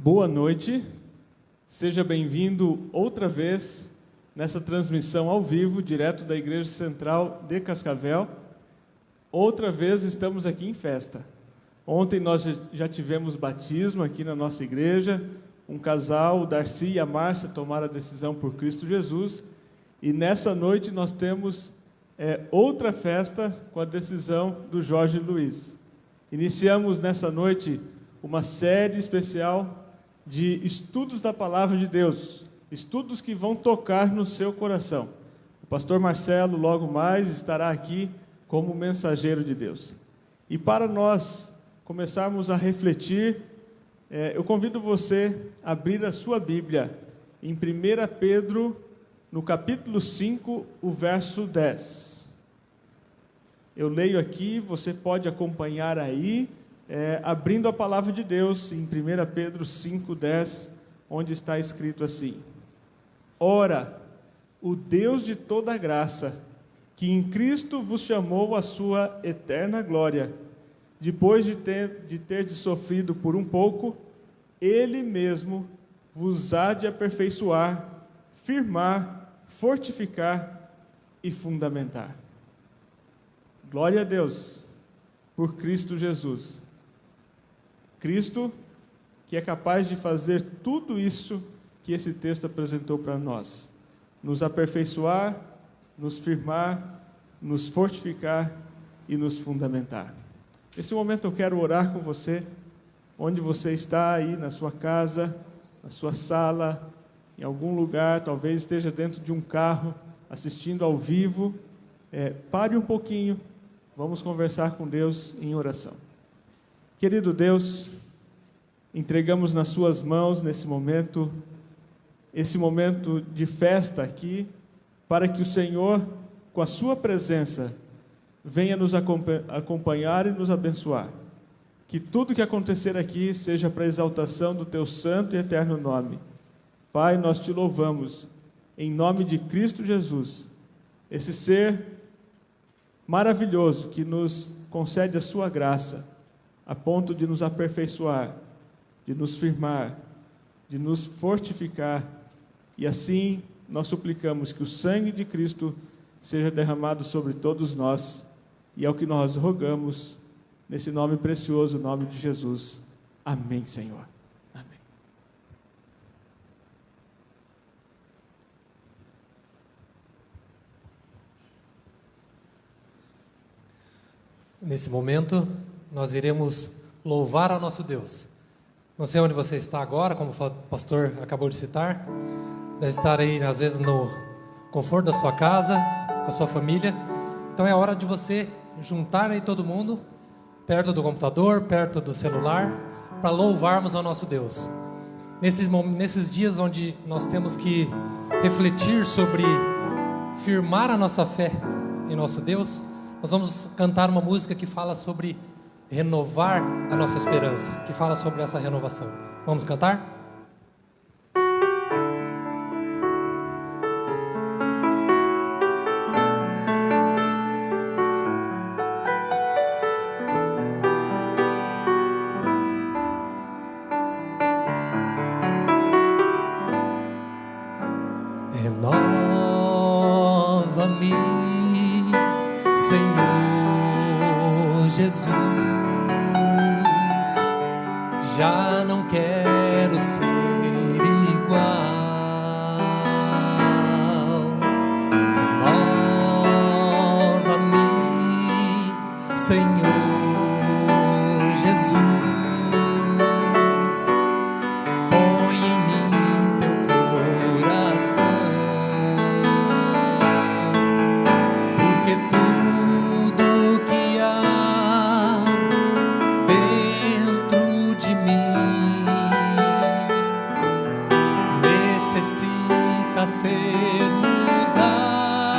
Boa noite, seja bem-vindo outra vez nessa transmissão ao vivo, direto da Igreja Central de Cascavel. Outra vez estamos aqui em festa. Ontem nós já tivemos batismo aqui na nossa igreja, um casal, o Darcy e a Márcia, tomaram a decisão por Cristo Jesus, e nessa noite nós temos outra festa com a decisão do Jorge Luiz. Iniciamos nessa noite uma série especial de estudos da Palavra de Deus, estudos que vão tocar no seu coração. O pastor Marcelo logo mais estará aqui como mensageiro de Deus. E para nós começarmos a refletir, eu convido você a abrir a sua Bíblia em 1 Pedro, no capítulo 5, o verso 10. Eu leio aqui, você pode acompanhar aí, abrindo a palavra de Deus em 1 Pedro 5,10, onde está escrito assim: Ora, o Deus de toda graça, que em Cristo vos chamou à sua eterna glória, depois de ter sofrido por um pouco, Ele mesmo vos há de aperfeiçoar, firmar, fortificar e fundamentar. Glória a Deus por Cristo Jesus. Cristo, que é capaz de fazer tudo isso que esse texto apresentou para nós: nos aperfeiçoar, nos firmar, nos fortificar e nos fundamentar. Nesse momento eu quero orar com você, onde você está aí, na sua casa, na sua sala, em algum lugar, talvez esteja dentro de um carro, assistindo ao vivo. Pare um pouquinho, vamos conversar com Deus em oração. Querido Deus, entregamos nas suas mãos nesse momento, esse momento de festa aqui, para que o Senhor, com a sua presença, venha nos acompanhar e nos abençoar. Que tudo que acontecer aqui seja para a exaltação do teu santo e eterno nome. Pai, nós te louvamos, em nome de Cristo Jesus, esse ser maravilhoso que nos concede a sua graça, a ponto de nos aperfeiçoar, de nos firmar, de nos fortificar, e assim nós suplicamos que o sangue de Cristo seja derramado sobre todos nós, e é o que nós rogamos, nesse nome precioso, o nome de Jesus. Amém, Senhor. Amém. Nesse momento, nós iremos louvar ao nosso Deus. Não sei onde você está agora, como o pastor acabou de citar. Deve estar aí, às vezes, no conforto da sua casa, com a sua família. Então é hora de você juntar aí todo mundo, perto do computador, perto do celular, para louvarmos ao nosso Deus. Nesses dias onde nós temos que refletir sobre firmar a nossa fé em nosso Deus, nós vamos cantar uma música que fala sobre renovar a nossa esperança, que fala sobre essa renovação. Vamos cantar? Renova-me, Senhor Jesus. Já não quero ser igual. Renova-me, Senhor Jesus. Põe em mim teu coração, porque tudo que há dentro de mim necessita ser mudado,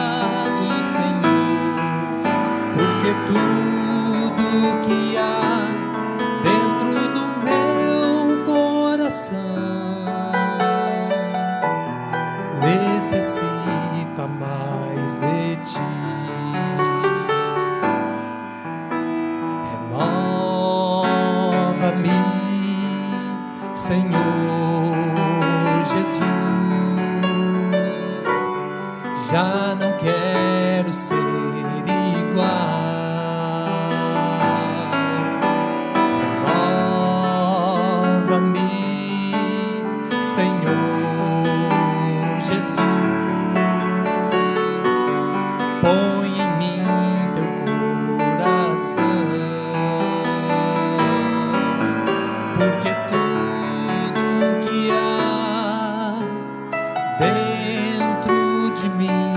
Senhor, porque tudo que há dentro do meu coração necessita mais de ti. Renova-me, Senhor Jesus, já não quero ser igual. Renova-me, Senhor Jesus, põe em mim teu coração, porque tudo que há dentro de mim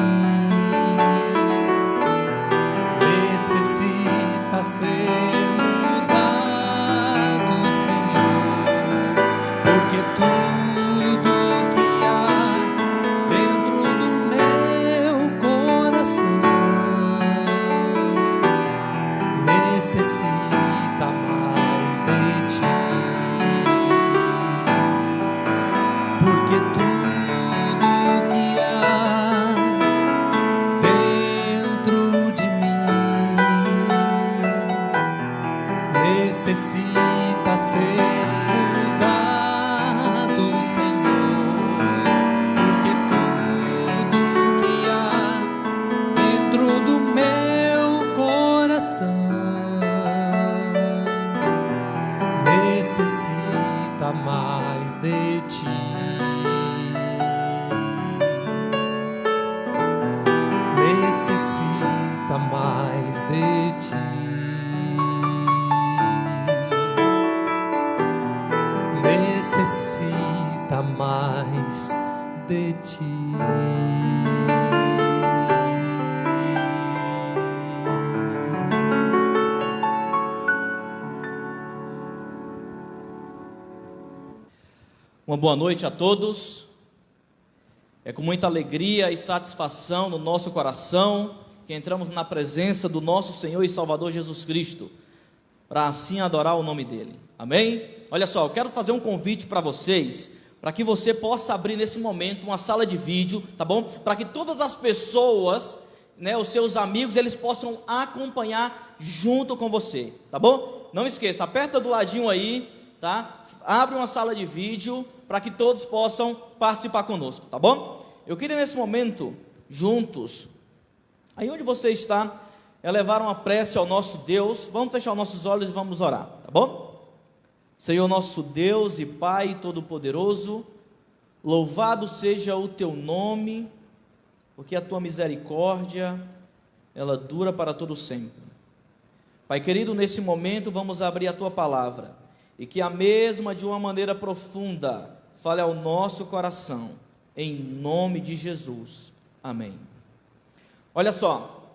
necessita ser mudado, Senhor, porque tudo que há dentro do meu coração necessita mais de ti, porque tudo que há dentro de mim necessita ser mudado, Senhor, porque tudo que há dentro do meu coração necessita mais de ti, necessita mais de ti, necessita mais de ti. Uma boa noite a todos. É com muita alegria e satisfação no nosso coração que entramos na presença do nosso Senhor e Salvador Jesus Cristo, para assim adorar o nome dele. Amém? Olha só, eu quero fazer um convite para vocês, para que você possa abrir nesse momento uma sala de vídeo, tá bom? Para que todas as pessoas, né, os seus amigos, eles possam acompanhar junto com você, tá bom? Não esqueça, aperta do ladinho aí, tá? Abre uma sala de vídeo para que todos possam participar conosco, tá bom? Eu queria nesse momento, juntos, aí onde você está, levar uma prece ao nosso Deus. Vamos fechar os nossos olhos e vamos orar, tá bom? Senhor nosso Deus e Pai Todo-Poderoso, louvado seja o Teu nome, porque a Tua misericórdia, ela dura para todo sempre. Pai querido, nesse momento vamos abrir a Tua palavra, e que a mesma de uma maneira profunda fale ao nosso coração, em nome de Jesus, amém. Olha só,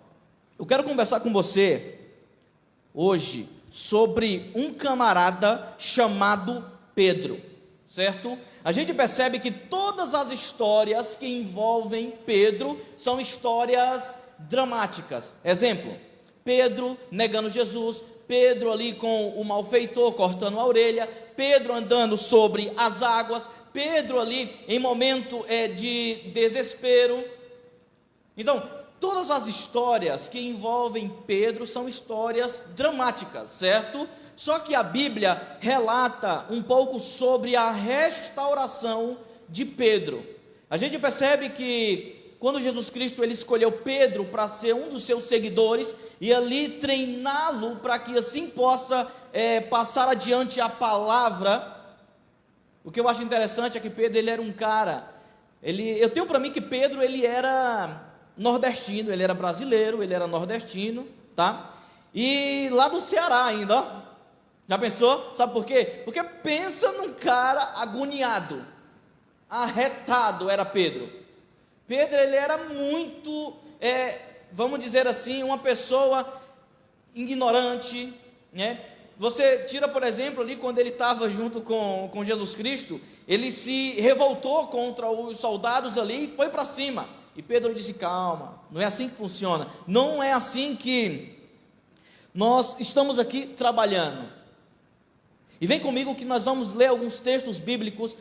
eu quero conversar com você hoje sobre um camarada chamado Pedro, certo? A gente percebe que todas as histórias que envolvem Pedro são histórias dramáticas. Exemplo, Pedro negando Jesus, Pedro ali com o malfeitor cortando a orelha, Pedro andando sobre as águas, Pedro ali em momento de desespero. Então, todas as histórias que envolvem Pedro são histórias dramáticas, certo? Só que a Bíblia relata um pouco sobre a restauração de Pedro. A gente percebe que quando Jesus Cristo ele escolheu Pedro para ser um dos seus seguidores e ali treiná-lo para que assim possa passar adiante a palavra, o que eu acho interessante é que Pedro ele era um cara, eu tenho para mim que Pedro ele era nordestino, ele era brasileiro, ele era nordestino, tá? E lá do Ceará ainda, ó. Já pensou? Sabe por quê? Porque pensa num cara agoniado, arretado era Pedro. Pedro ele era muito, vamos dizer assim, uma pessoa ignorante, né? Você tira, por exemplo, ali quando ele estava junto com Jesus Cristo, ele se revoltou contra os soldados ali e foi para cima. E Pedro disse: calma, não é assim que funciona, não é assim que nós estamos aqui trabalhando. E vem comigo que nós vamos ler alguns textos bíblicos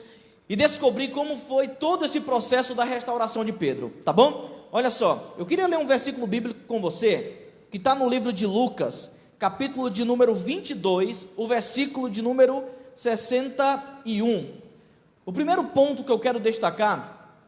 e descobrir como foi todo esse processo da restauração de Pedro, tá bom? Olha só, eu queria ler um versículo bíblico com você, que está no livro de Lucas, capítulo de número 22, o versículo de número 61. O primeiro ponto que eu quero destacar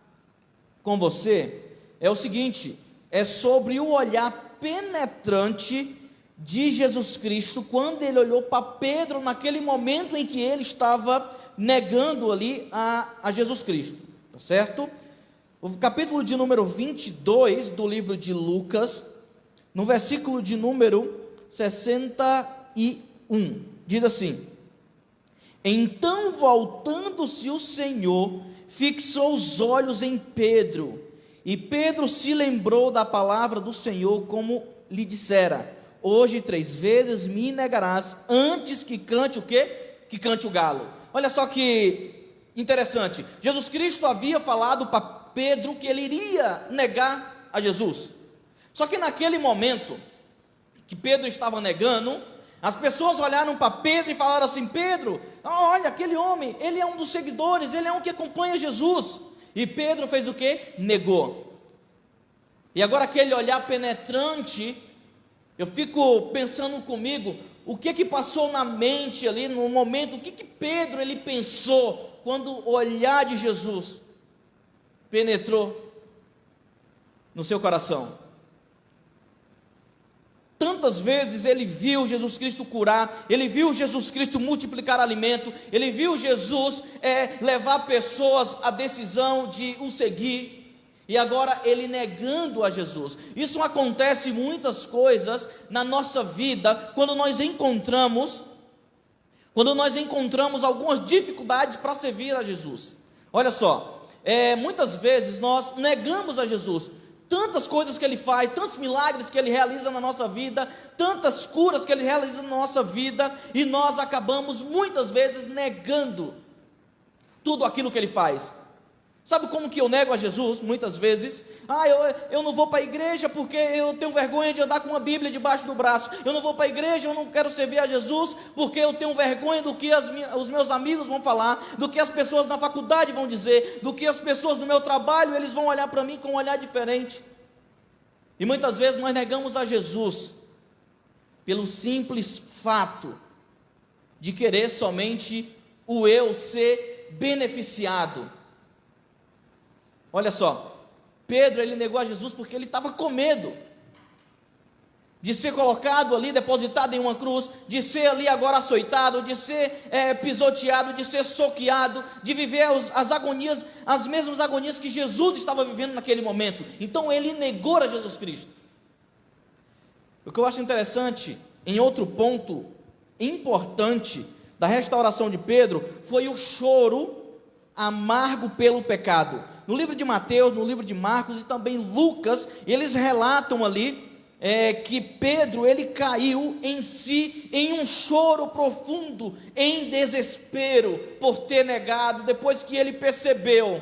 com você é o seguinte: é sobre o olhar penetrante de Jesus Cristo, quando ele olhou para Pedro, naquele momento em que ele estava negando ali a Jesus Cristo, tá certo? O capítulo de número 22 do livro de Lucas, no versículo de número 61, diz assim: então, voltando-se o Senhor, fixou os olhos em Pedro, e Pedro se lembrou da palavra do Senhor, como lhe dissera: hoje 3 vezes me negarás, antes que cante o quê? Que cante o galo. Olha só que interessante, Jesus Cristo havia falado para Pedro que ele iria negar a Jesus. Só que naquele momento que Pedro estava negando, as pessoas olharam para Pedro e falaram assim: Pedro, olha, aquele homem, ele é um dos seguidores, ele é um que acompanha Jesus. E Pedro fez o quê? Negou. E agora aquele olhar penetrante, eu fico pensando comigo, o que passou na mente ali no momento, o que Pedro ele pensou quando o olhar de Jesus penetrou no seu coração. Tantas vezes ele viu Jesus Cristo curar, ele viu Jesus Cristo multiplicar alimento, ele viu Jesus levar pessoas à decisão de o seguir, e agora ele negando a Jesus. Isso acontece muitas coisas na nossa vida, quando nós encontramos algumas dificuldades para servir a Jesus. Olha só, muitas vezes nós negamos a Jesus, tantas coisas que ele faz, tantos milagres que ele realiza na nossa vida, tantas curas que ele realiza na nossa vida, e nós acabamos muitas vezes negando tudo aquilo que ele faz. Sabe como que eu nego a Jesus? Muitas vezes, eu não vou para a igreja porque eu tenho vergonha de andar com uma Bíblia debaixo do braço. Eu não vou para a igreja, eu não quero servir a Jesus porque eu tenho vergonha do que os meus amigos vão falar, do que as pessoas na faculdade vão dizer, do que as pessoas do meu trabalho, eles vão olhar para mim com um olhar diferente. E muitas vezes nós negamos a Jesus pelo simples fato de querer somente o eu ser beneficiado. Olha só, Pedro ele negou a Jesus porque ele estava com medo de ser colocado ali, depositado em uma cruz, de ser ali agora açoitado, de ser pisoteado, de ser soqueado, de viver as agonias, as mesmas agonias que Jesus estava vivendo naquele momento. Então ele negou a Jesus Cristo. O que eu acho interessante, em outro ponto importante da restauração de Pedro, foi o choro amargo pelo pecado. No livro de Mateus, no livro de Marcos e também Lucas, eles relatam ali que Pedro ele caiu em si, em um choro profundo, em desespero por ter negado, depois que ele percebeu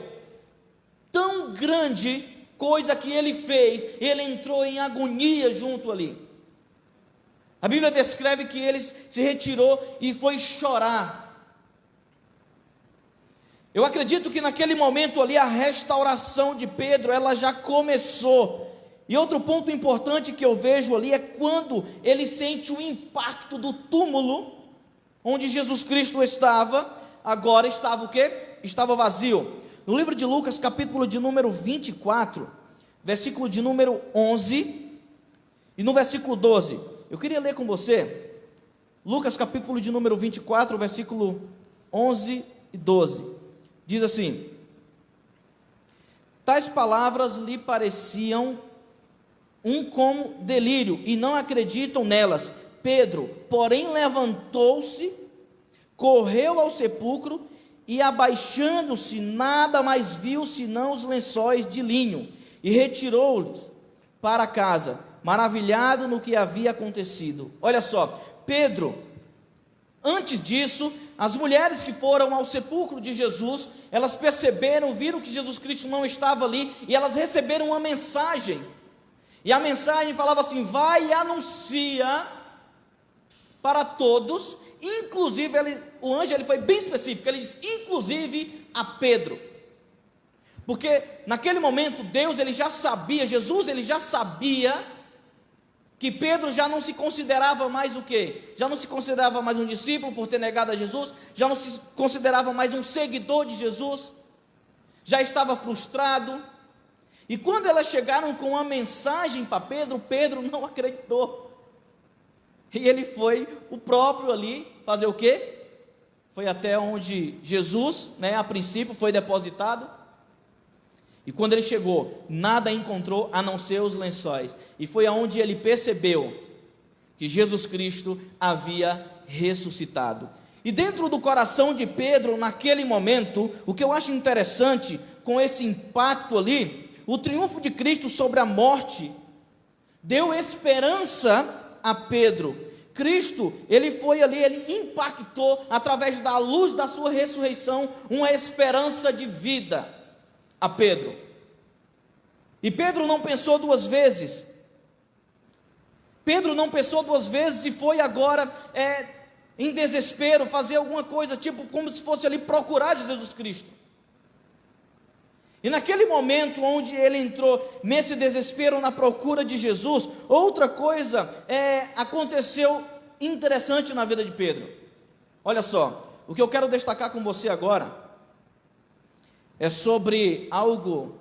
tão grande coisa que ele fez, ele entrou em agonia junto ali. A Bíblia descreve que ele se retirou e foi chorar. Eu acredito que naquele momento ali a restauração de Pedro, ela já começou. E outro ponto importante que eu vejo ali é quando ele sente o impacto do túmulo onde Jesus Cristo estava, agora estava o quê? Estava vazio. No livro de Lucas, capítulo de número 24, versículo de número 11 e no versículo 12. Eu queria ler com você, Lucas capítulo de número 24, versículo 11 e 12. Diz assim: tais palavras lhe pareciam como delírio, e não acreditam nelas. Pedro, porém, levantou-se, correu ao sepulcro, e abaixando-se, nada mais viu senão os lençóis de linho, e retirou-lhes para casa, maravilhado no que havia acontecido. Olha só, Pedro, antes disso, as mulheres que foram ao sepulcro de Jesus, elas perceberam, viram que Jesus Cristo não estava ali, e elas receberam uma mensagem, e a mensagem falava assim: vai e anuncia para todos, inclusive, o anjo ele foi bem específico, ele disse, inclusive a Pedro, porque naquele momento, Deus ele já sabia, Jesus ele já sabia, que Pedro já não se considerava mais o quê? Já não se considerava mais um discípulo por ter negado a Jesus, já não se considerava mais um seguidor de Jesus, já estava frustrado. E quando elas chegaram com uma mensagem para Pedro, Pedro não acreditou. E ele foi o próprio ali fazer o quê? Foi até onde Jesus, a princípio, foi depositado. E quando ele chegou, nada encontrou a não ser os lençóis. E foi aonde ele percebeu que Jesus Cristo havia ressuscitado. E dentro do coração de Pedro, naquele momento, o que eu acho interessante com esse impacto ali, o triunfo de Cristo sobre a morte deu esperança a Pedro. Cristo, ele foi ali, ele impactou através da luz da sua ressurreição uma esperança de vida a Pedro. E Pedro não pensou duas vezes. Pedro não pensou duas vezes e foi agora em desespero fazer alguma coisa, tipo como se fosse ali procurar Jesus Cristo. E naquele momento onde ele entrou nesse desespero na procura de Jesus, outra coisa aconteceu interessante na vida de Pedro. Olha só, o que eu quero destacar com você agora é sobre algo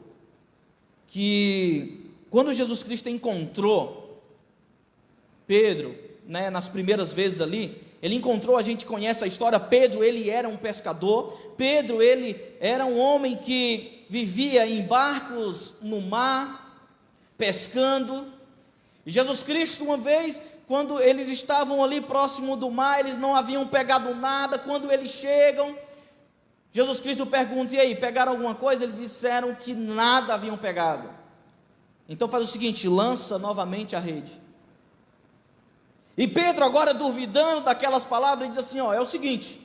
que, quando Jesus Cristo encontrou Pedro, nas primeiras vezes ali, ele encontrou, a gente conhece a história, Pedro, ele era um pescador, Pedro, ele era um homem que vivia em barcos no mar, pescando, e Jesus Cristo uma vez, quando eles estavam ali próximo do mar, eles não haviam pegado nada, quando eles chegam, Jesus Cristo pergunta, e aí, pegaram alguma coisa? Eles disseram que nada haviam pegado. Então faz o seguinte, lança novamente a rede. E Pedro, agora duvidando daquelas palavras, ele diz assim, é o seguinte,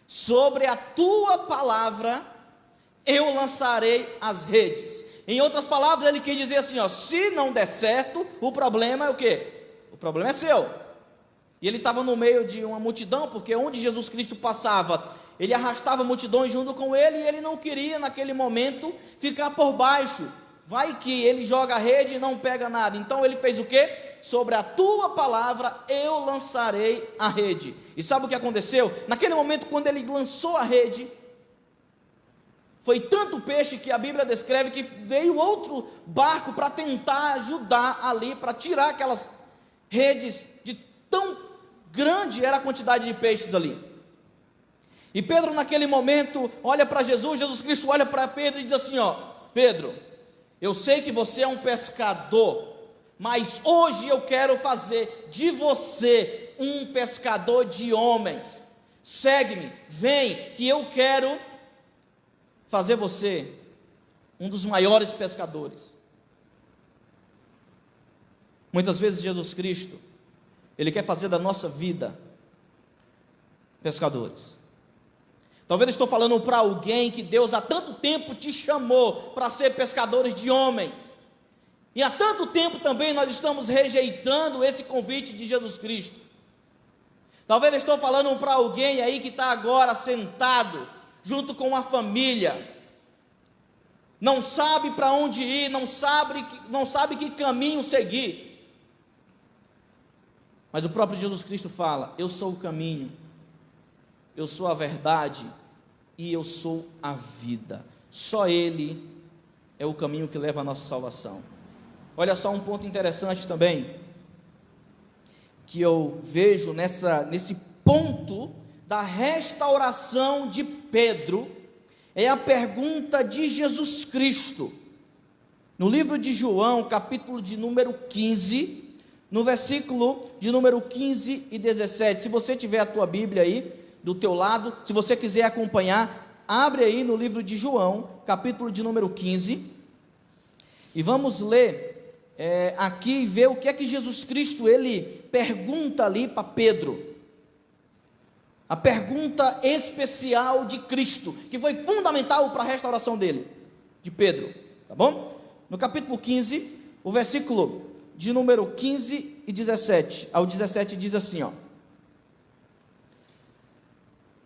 sobre a tua palavra eu lançarei as redes. Em outras palavras, ele quer dizer assim, se não der certo, o problema é o quê? O problema é seu. E ele estava no meio de uma multidão, porque onde Jesus Cristo passava, ele arrastava multidões junto com ele, e ele não queria naquele momento ficar por baixo. Vai que ele joga a rede e não pega nada. Então ele fez o quê? Sobre a tua palavra eu lançarei a rede. E sabe o que aconteceu? Naquele momento, quando ele lançou a rede, foi tanto peixe que a Bíblia descreve que veio outro barco para tentar ajudar ali, para tirar aquelas redes, de tão grande era a quantidade de peixes ali. E Pedro naquele momento olha para Jesus, Jesus Cristo olha para Pedro e diz assim, Pedro, eu sei que você é um pescador, mas hoje eu quero fazer de você um pescador de homens. Segue-me, vem, que eu quero fazer você um dos maiores pescadores. Muitas vezes Jesus Cristo, ele quer fazer da nossa vida pescadores. Talvez eu estou falando para alguém que Deus há tanto tempo te chamou para ser pescadores de homens. E há tanto tempo também nós estamos rejeitando esse convite de Jesus Cristo. Talvez eu estou falando para alguém aí que está agora sentado, junto com a família, não sabe para onde ir, não sabe que caminho seguir. Mas o próprio Jesus Cristo fala, eu sou o caminho, eu sou a verdade e eu sou a vida. Só Ele é o caminho que leva à nossa salvação. Olha só um ponto interessante também, que eu vejo nesse ponto da restauração de Pedro, é a pergunta de Jesus Cristo. No livro de João, capítulo de número 15, no versículo de número 15 e 17, se você tiver a tua Bíblia aí, do teu lado, se você quiser acompanhar, abre aí no livro de João, capítulo de número 15, e vamos ler aqui e ver o que é que Jesus Cristo, ele pergunta ali para Pedro, a pergunta especial de Cristo, que foi fundamental para a restauração dele, de Pedro, tá bom? No capítulo 15, o versículo de número 15 e 17, ao 17 diz assim,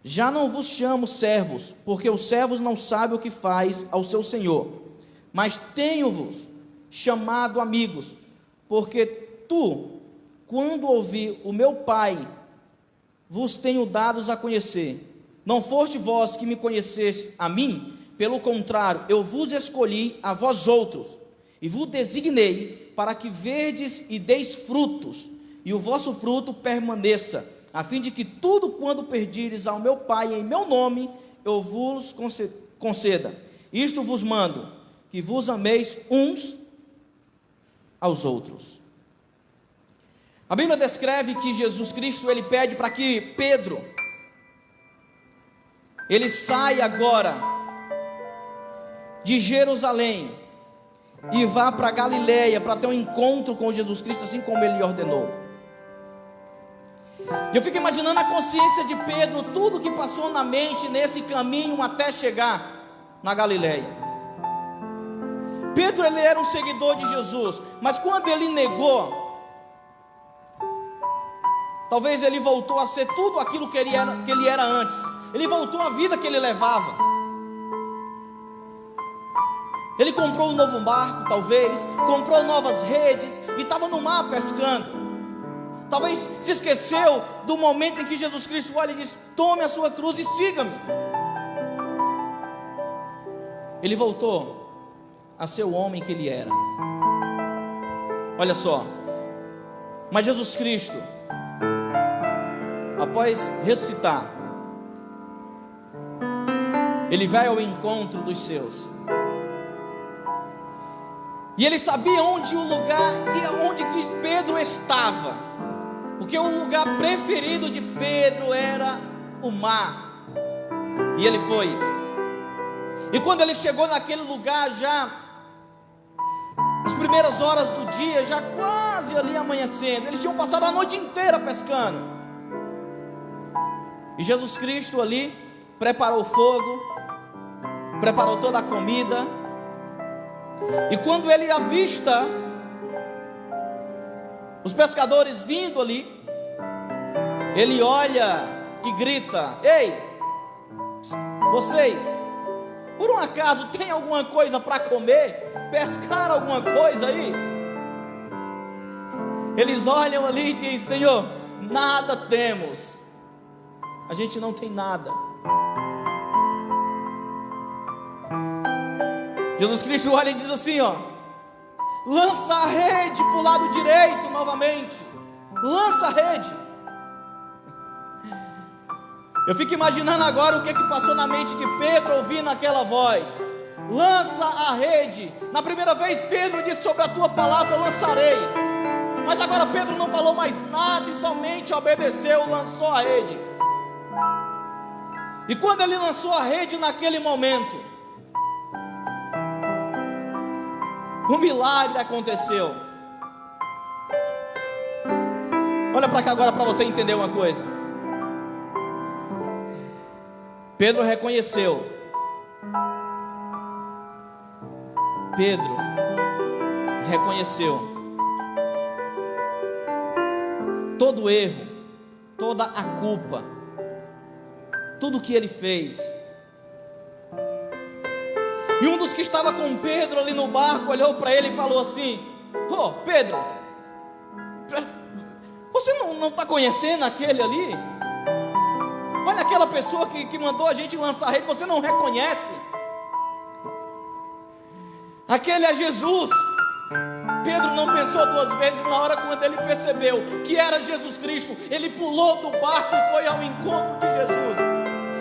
já não vos chamo servos, porque os servos não sabem o que faz ao seu senhor, mas tenho-vos chamado amigos, porque tu quando ouvi o meu Pai, vos tenho dados a conhecer. Não foste vós que me conheceste a mim, pelo contrário, eu vos escolhi a vós outros, e vos designei para que verdes e deis frutos, e o vosso fruto permaneça, a fim de que tudo quando perdires ao meu Pai em meu nome, eu vos conceda. Isto vos mando, que vos ameis uns aos outros. A Bíblia descreve que Jesus Cristo, ele pede para que Pedro, ele saia agora de Jerusalém e vá para Galileia para ter um encontro com Jesus Cristo, assim como ele ordenou. Eu fico imaginando a consciência de Pedro, tudo que passou na mente nesse caminho até chegar na Galileia. Pedro, ele era um seguidor de Jesus, mas quando ele negou, talvez ele voltou a ser tudo aquilo que ele era antes. Ele voltou à vida que ele levava. Ele comprou um novo barco, talvez, comprou novas redes e estava no mar pescando. Talvez se esqueceu do momento em que Jesus Cristo olha e diz: tome a sua cruz e siga-me. Ele voltou a ser o homem que ele era. Olha só, mas Jesus Cristo, após ressuscitar, ele vai ao encontro dos seus. E ele sabia onde o lugar, onde que Pedro estava. Porque o lugar preferido de Pedro era o mar. E ele foi. E quando ele chegou naquele lugar, já as primeiras horas do dia, já quase ali amanhecendo, eles tinham passado a noite inteira pescando. E Jesus Cristo ali preparou o fogo, preparou toda a comida. E quando ele avista os pescadores vindo ali, ele olha e grita: ei, vocês, por um acaso tem alguma coisa para comer? Pescar alguma coisa aí? Eles olham ali e dizem: Senhor, nada temos. A gente não tem nada. Jesus Cristo olha e diz assim, ó: lança a rede para o lado direito novamente. Lança a rede. Eu fico imaginando agora o que passou na mente de Pedro ouvindo aquela voz: lança a rede. Na primeira vez Pedro disse: sobre a tua palavra eu lançarei. Mas agora Pedro não falou mais nada e somente obedeceu, lançou a rede. E quando ele lançou a rede naquele momento, um milagre aconteceu. Olha para cá agora para você entender uma coisa. Pedro reconheceu. Pedro reconheceu todo o erro, toda a culpa, tudo o que ele fez. E um dos que estava com Pedro ali no barco olhou para ele e falou assim: ô Pedro, você não está conhecendo aquele ali? Olha aquela pessoa que mandou a gente lançar a rede, você não reconhece? Aquele é Jesus. Pedro não pensou duas vezes. Na hora quando ele percebeu que era Jesus Cristo, ele pulou do barco e foi ao encontro de Jesus.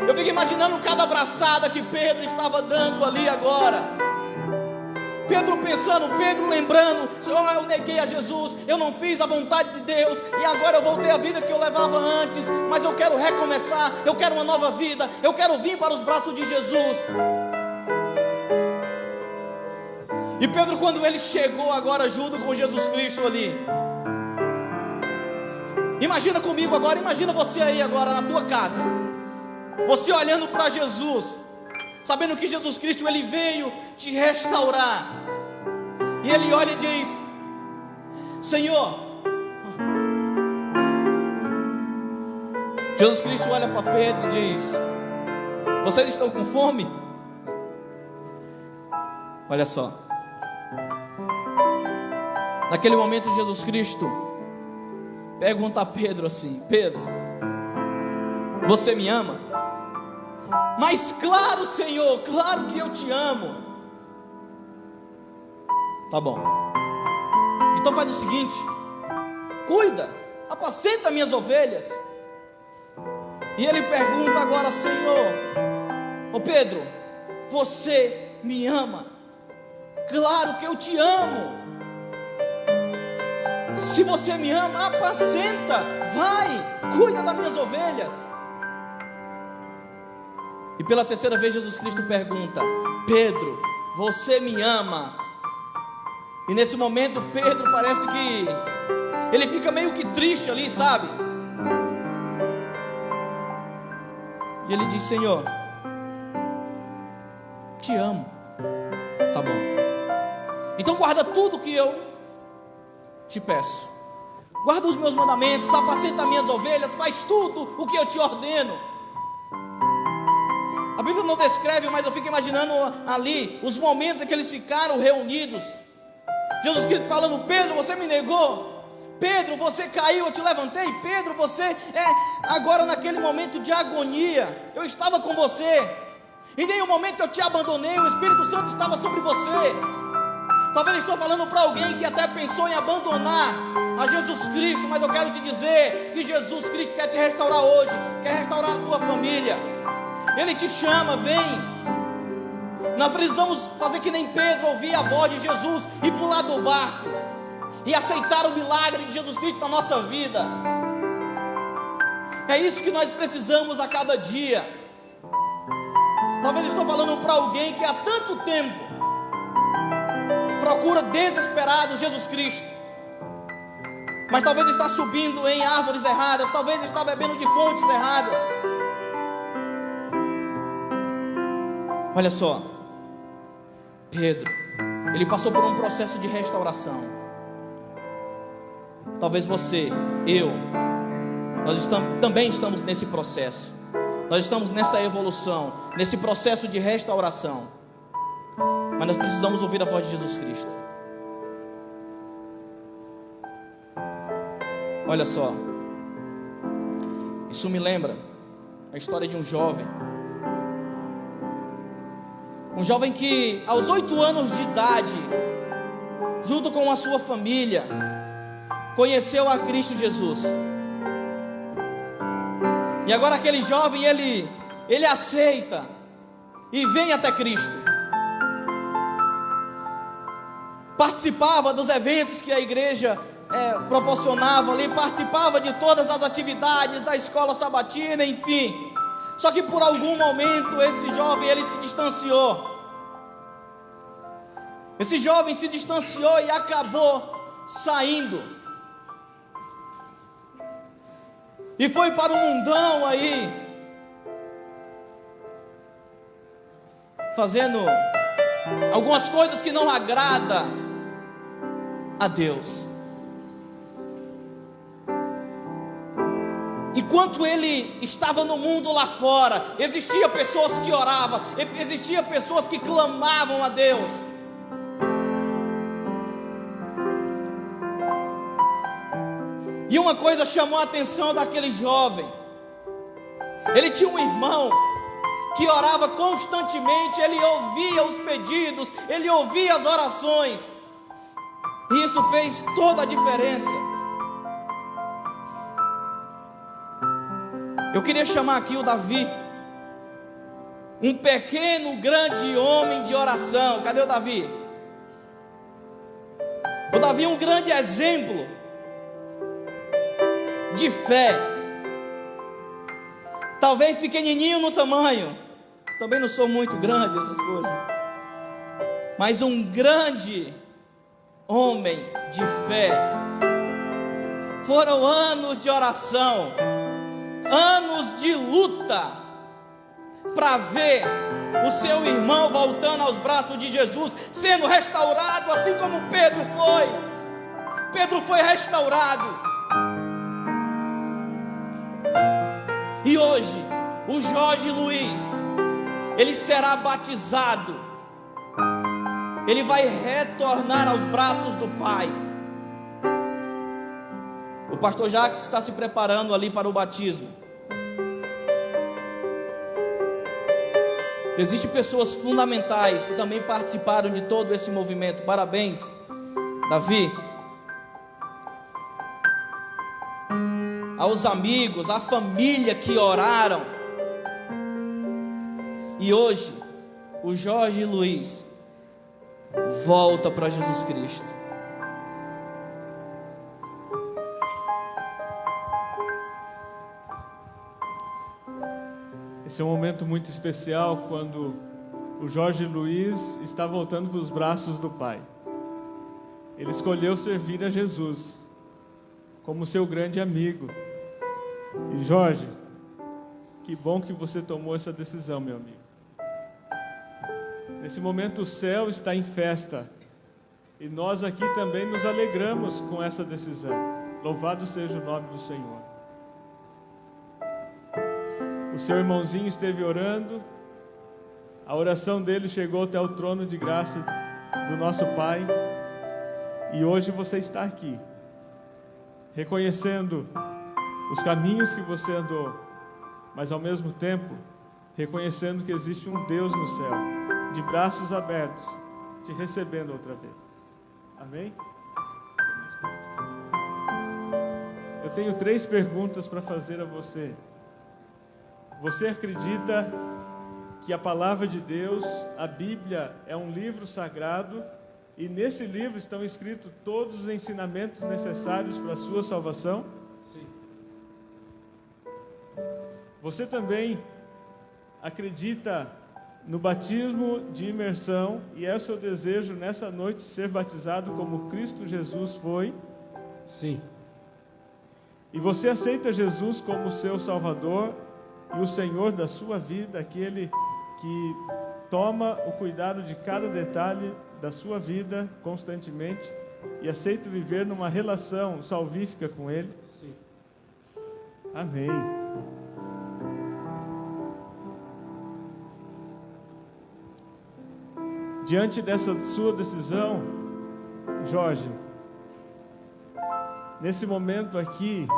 Eu fico imaginando cada abraçada que Pedro estava dando ali agora. Pedro pensando, Pedro lembrando: Senhor, eu neguei a Jesus, eu não fiz a vontade de Deus, e agora eu voltei à vida que eu levava antes, mas eu quero recomeçar, eu quero uma nova vida, eu quero vir para os braços de Jesus. E Pedro, quando ele chegou agora junto com Jesus Cristo ali, imagina comigo agora, imagina você aí agora na tua casa, você olhando para Jesus, sabendo que Jesus Cristo ele veio te restaurar. E ele olha e diz: Senhor, Jesus Cristo olha para Pedro e diz: vocês estão com fome? Olha só, naquele momento Jesus Cristo pergunta a Pedro assim: Pedro, você me ama? Mas claro, Senhor, claro que eu te amo. Tá bom, então faz o seguinte: cuida, apacenta minhas ovelhas. E ele pergunta agora: Senhor, ô Pedro, você me ama? Claro que eu te amo. Se você me ama, apacenta, vai, cuida das minhas ovelhas. E pela terceira vez Jesus Cristo pergunta: Pedro, você me ama? E nesse momento Pedro parece que ele fica meio que triste ali, sabe? E ele diz: Senhor, te amo. Tá bom, então guarda tudo que eu te peço. Guarda os meus mandamentos, apacenta minhas ovelhas, faz tudo o que eu te ordeno. A Bíblia não descreve, mas eu fico imaginando ali os momentos em que eles ficaram reunidos. Jesus Cristo falando: Pedro, você me negou. Pedro, você caiu, eu te levantei. Pedro, você agora naquele momento de agonia, eu estava com você. Em nenhum momento eu te abandonei, o Espírito Santo estava sobre você. Talvez eu estou falando para alguém que até pensou em abandonar a Jesus Cristo, mas eu quero te dizer que Jesus Cristo quer te restaurar hoje, quer restaurar a tua família. Ele te chama, vem. Nós precisamos fazer que nem Pedro, ouvir a voz de Jesus e pular do barco e aceitar o milagre de Jesus Cristo na nossa vida. É isso que nós precisamos a cada dia. Talvez eu estou falando para alguém que há tanto tempo procura desesperado Jesus Cristo, mas talvez está subindo em árvores erradas, talvez está bebendo de fontes erradas. Olha só, Pedro, ele passou por um processo de restauração. Talvez você, eu, nós também estamos nesse processo. Nós estamos nessa evolução, nesse processo de restauração. Mas nós precisamos ouvir a voz de Jesus Cristo. Olha só, isso me lembra a história de um jovem que aos 8 anos de idade, junto com a sua família, conheceu a Cristo Jesus. E agora aquele jovem, ele aceita e vem até Cristo. Participava dos eventos que a igreja proporcionava ali, participava de todas as atividades da escola sabatina, enfim. Só que por algum momento esse jovem, ele se distanciou. Esse jovem se distanciou e acabou saindo. E foi para o mundão aí, fazendo algumas coisas que não agradam a Deus. Enquanto ele estava no mundo lá fora, existiam pessoas que oravam, existiam pessoas que clamavam a Deus. E uma coisa chamou a atenção daquele jovem. Ele tinha um irmão que orava constantemente, ele ouvia os pedidos, ele ouvia as orações. E isso fez toda a diferença. Eu queria chamar aqui o Davi, um pequeno, grande homem de oração. Cadê o Davi? O Davi é um grande exemplo de fé. Talvez pequenininho no tamanho, também não sou muito grande essas coisas, mas um grande homem de fé. Foram anos de oração, anos de luta, para ver o seu irmão voltando aos braços de Jesus, sendo restaurado, assim como Pedro foi. Pedro foi restaurado. E hoje, o Jorge Luiz, ele será batizado. Ele vai retornar aos braços do Pai. O pastor Jacques está se preparando ali para o batismo. Existem pessoas fundamentais que também participaram de todo esse movimento. Parabéns, Davi. Aos amigos, à família que oraram. E hoje, o Jorge Luiz volta para Jesus Cristo. Esse é um momento muito especial quando o Jorge Luiz está voltando para os braços do Pai. Ele escolheu servir a Jesus como seu grande amigo. E Jorge, que bom que você tomou essa decisão, meu amigo. Nesse momento o céu está em festa e nós aqui também nos alegramos com essa decisão. Louvado seja o nome do Senhor. O seu irmãozinho esteve orando, a oração dele chegou até o trono de graça do nosso Pai, e hoje você está aqui, reconhecendo os caminhos que você andou, mas ao mesmo tempo, reconhecendo que existe um Deus no céu, de braços abertos, te recebendo outra vez. Amém? Eu tenho 3 perguntas para fazer a você. Você acredita que a palavra de Deus, a Bíblia, é um livro sagrado e nesse livro estão escritos todos os ensinamentos necessários para a sua salvação? Sim. Você também acredita no batismo de imersão e é o seu desejo nessa noite ser batizado como Cristo Jesus foi? Sim. E você aceita Jesus como seu Salvador e o Senhor da sua vida, aquele que toma o cuidado de cada detalhe da sua vida constantemente e aceita viver numa relação salvífica com Ele? Sim. Amém. Diante dessa sua decisão, Jorge, nesse momento aqui,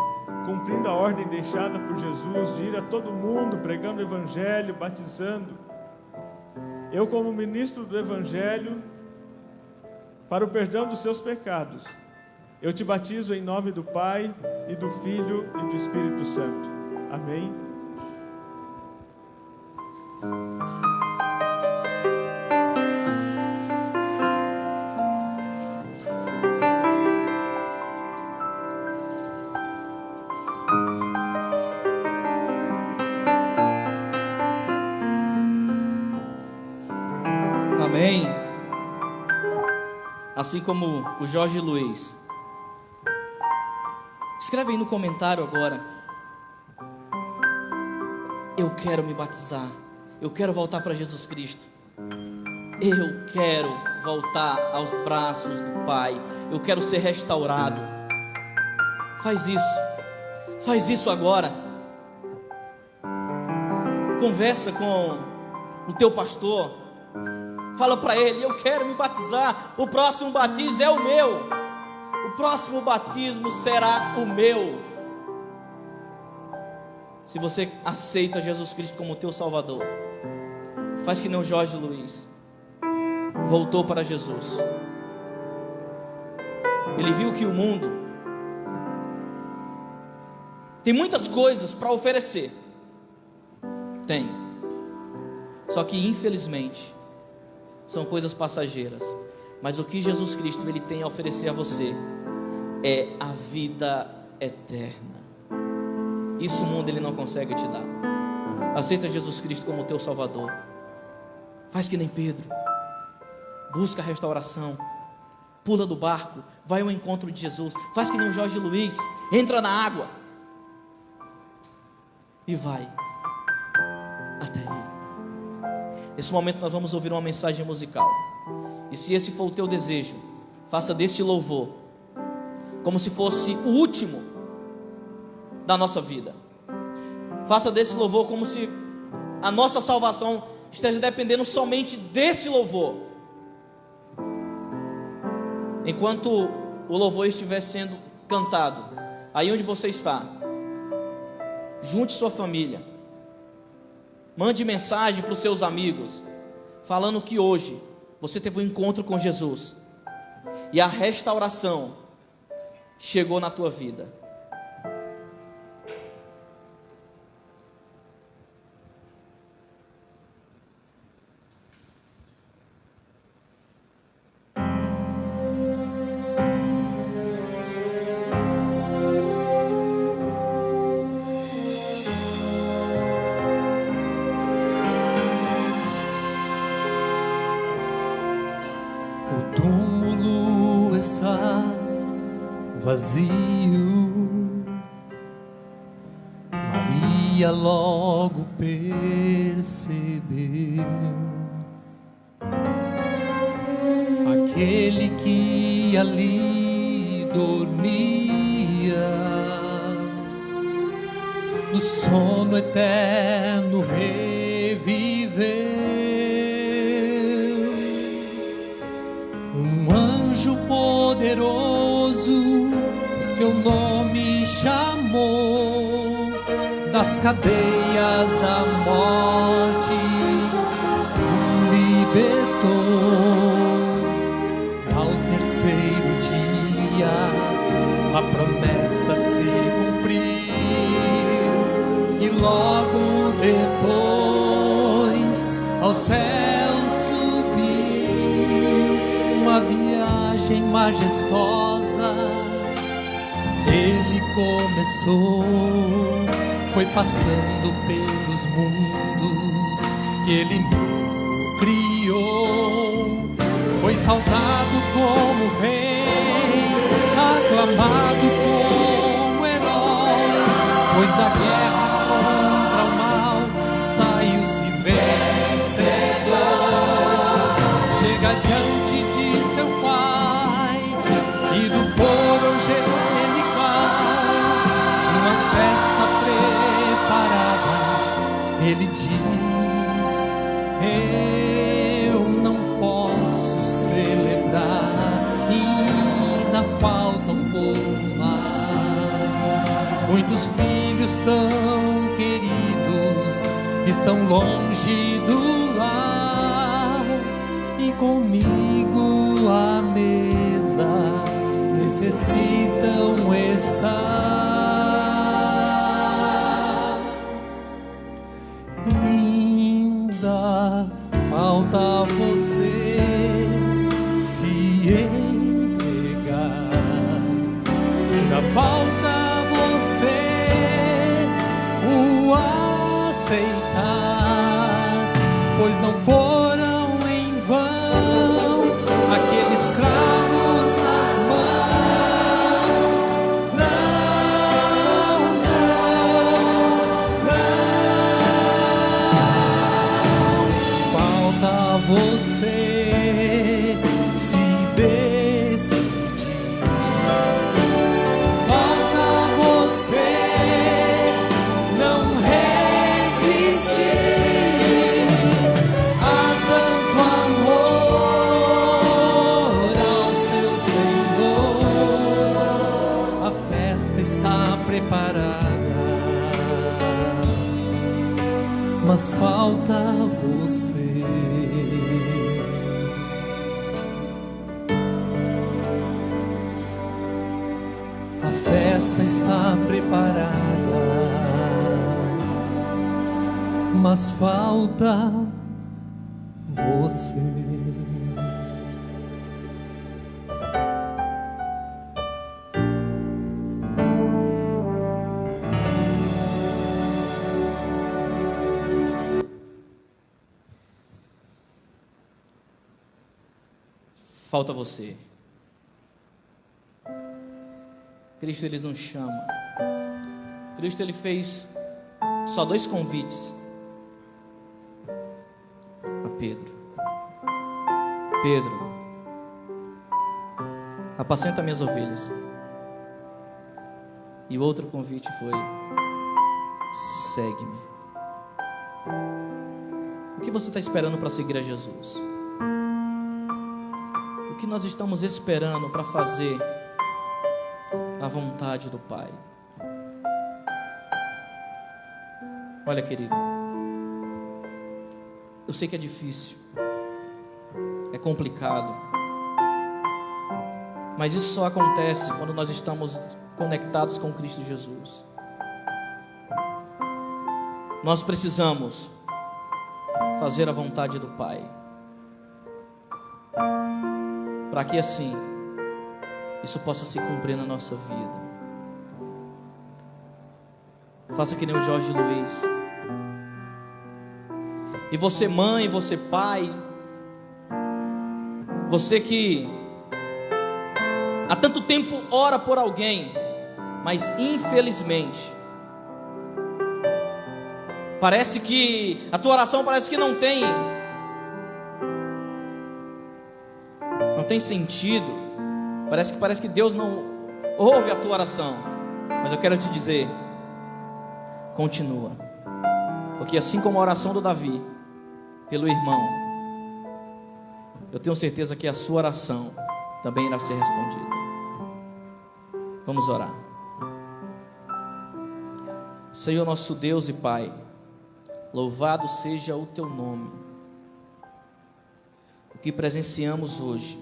cumprindo a ordem deixada por Jesus de ir a todo mundo pregando o Evangelho, batizando, eu como ministro do Evangelho, para o perdão dos seus pecados, eu te batizo em nome do Pai e do Filho e do Espírito Santo. Amém. Amém. Assim como o Jorge Luiz. Escreve aí no comentário agora. Eu quero me batizar. Eu quero voltar para Jesus Cristo. Eu quero voltar aos braços do Pai. Eu quero ser restaurado. Faz isso. Faz isso agora. Conversa com o teu pastor. Fala para ele, eu quero me batizar. O próximo batismo é o meu. O próximo batismo será o meu. Se você aceita Jesus Cristo como teu Salvador, faz que nem o Jorge Luiz. Voltou para Jesus. Ele viu que o mundo tem muitas coisas para oferecer. Tem. Só que infelizmente são coisas passageiras. Mas o que Jesus Cristo ele tem a oferecer a você é a vida eterna. Isso o mundo ele não consegue te dar. Aceita Jesus Cristo como teu Salvador. Faz que nem Pedro. Busca a restauração. Pula do barco. Vai ao encontro de Jesus. Faz que nem o Jorge Luiz. Entra na água. E vai até Ele. Nesse momento nós vamos ouvir uma mensagem musical. E se esse for o teu desejo, faça deste louvor como se fosse o último da nossa vida. Faça desse louvor como se a nossa salvação esteja dependendo somente desse louvor. Enquanto o louvor estiver sendo cantado, aí onde você está, junte sua família, mande mensagem para os seus amigos, falando que hoje você teve um encontro com Jesus e a restauração chegou na tua vida. Vazio, Maria logo percebeu aquele que ali dormia, no sono eterno reviveu. Um anjo poderoso seu nome chamou, das cadeias da morte o libertou. Ao terceiro dia a promessa se cumpriu, e logo depois ao céu subiu. Uma viagem majestosa ele começou, foi passando pelos mundos que ele mesmo criou. Foi saudado como rei, aclamado como herói, pois da guerra contra o mal saiu-se vencedor. Chega diante de seu pai e do coro ele diz: eu não posso celebrar, ainda falta um pouco mais. Muitos filhos tão queridos estão longe do lar, e comigo à mesa necessitam estar. Falta você se entregar, ainda falta você o aceitar, pois não foram em vão aqueles cravos nas mãos. Não, falta você se decidir, falta você não resistir a tanto amor ao seu Senhor. A festa está preparada, mas falta você. A festa está preparada, mas falta você. Falta você. Cristo, Ele nos chama. Cristo, Ele fez só 2 convites a Pedro. Pedro, apacenta minhas ovelhas. E o outro convite foi: segue-me. O que você está esperando para seguir a Jesus? O que nós estamos esperando para fazer a vontade do Pai. Olha, querido, eu sei que é difícil, é complicado, mas isso só acontece quando nós estamos conectados com Cristo Jesus. Nós precisamos fazer a vontade do Pai, para que assim isso possa se cumprir na nossa vida. Faça que nem o Jorge Luiz. E você, mãe, você, pai, você que há tanto tempo ora por alguém, mas infelizmente parece que a tua oração parece que não tem sentido. Parece que Deus não ouve a tua oração. Mas eu quero te dizer, continua, porque assim como a oração do Davi pelo irmão, eu tenho certeza que a sua oração também irá ser respondida. Vamos orar. Senhor nosso Deus e Pai, louvado seja o teu nome. O que presenciamos hoje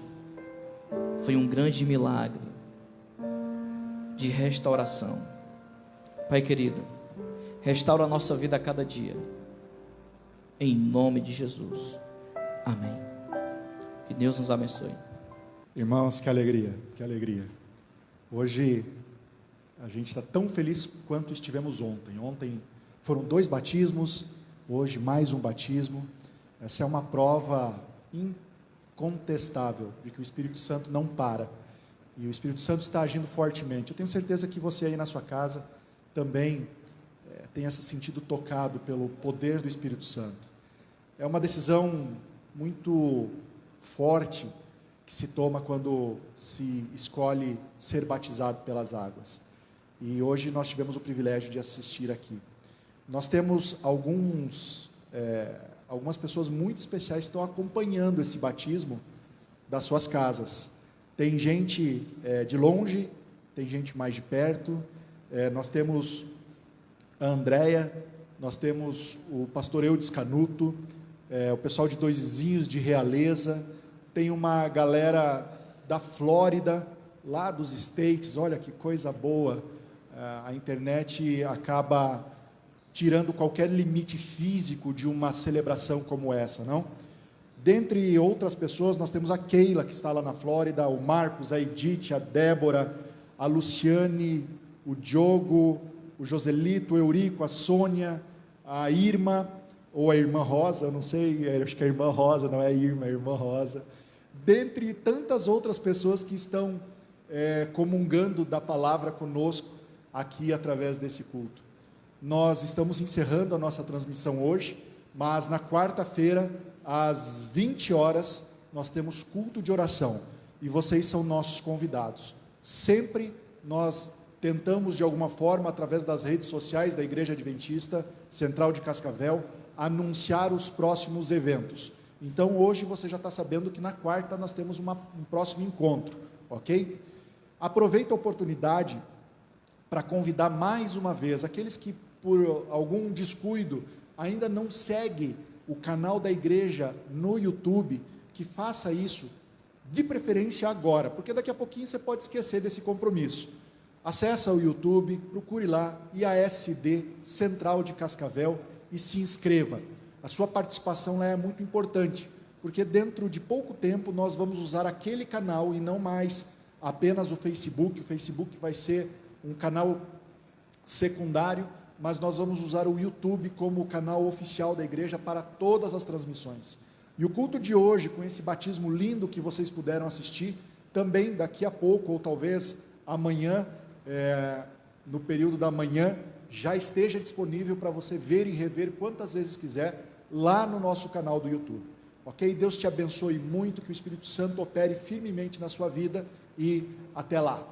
foi um grande milagre de restauração. Pai querido, restaura a nossa vida a cada dia, em nome de Jesus, amém. Que Deus nos abençoe. Irmãos, que alegria, que alegria. Hoje a gente está tão feliz quanto estivemos ontem. Ontem foram 2 batismos, hoje mais um batismo. Essa é uma prova incontestável de que o Espírito Santo não para, e o Espírito Santo está agindo fortemente. Eu tenho certeza que você aí na sua casa também tenha se sentido tocado pelo poder do Espírito Santo. É uma decisão muito forte que se toma quando se escolhe ser batizado pelas águas. E hoje nós tivemos o privilégio de assistir aqui. Nós temos algumas pessoas muito especiais que estão acompanhando esse batismo das suas casas. Tem gente de longe, tem gente mais de perto. Nós temos a Andréia, nós temos o pastor Eudes Canuto, o pessoal de Dois Vizinhos de Realeza, tem uma galera da Flórida, lá dos States. Olha que coisa boa, a internet acaba tirando qualquer limite físico de uma celebração como essa, não? Dentre outras pessoas, nós temos a Keila, que está lá na Flórida, o Marcos, a Edith, a Débora, a Luciane, o Diogo, o Joselito, o Eurico, a Sônia, a Irma, ou a Irmã Rosa, eu não sei, acho que é a Irmã Rosa, não é a Irma, é a Irmã Rosa. Dentre tantas outras pessoas que estão comungando da palavra conosco aqui através desse culto. Nós estamos encerrando a nossa transmissão hoje, mas na quarta-feira, às 20 horas, nós temos culto de oração, e vocês são nossos convidados. Sempre nós tentamos, de alguma forma, através das redes sociais da Igreja Adventista Central de Cascavel, anunciar os próximos eventos. Então, hoje você já está sabendo que na quarta nós temos um próximo encontro, ok? Aproveita a oportunidade para convidar mais uma vez aqueles que, por algum descuido, ainda não seguem o canal da igreja no YouTube, que faça isso, de preferência agora, porque daqui a pouquinho você pode esquecer desse compromisso. Acesse o YouTube, procure lá, IASD Central de Cascavel, e se inscreva. A sua participação lá é muito importante, porque dentro de pouco tempo nós vamos usar aquele canal e não mais apenas o Facebook. O Facebook vai ser um canal secundário, mas nós vamos usar o YouTube como o canal oficial da igreja para todas as transmissões. E o culto de hoje, com esse batismo lindo que vocês puderam assistir, também daqui a pouco, ou talvez amanhã, no período da manhã, já esteja disponível para você ver e rever quantas vezes quiser, lá no nosso canal do YouTube. Ok? Deus te abençoe muito, que o Espírito Santo opere firmemente na sua vida, e até lá.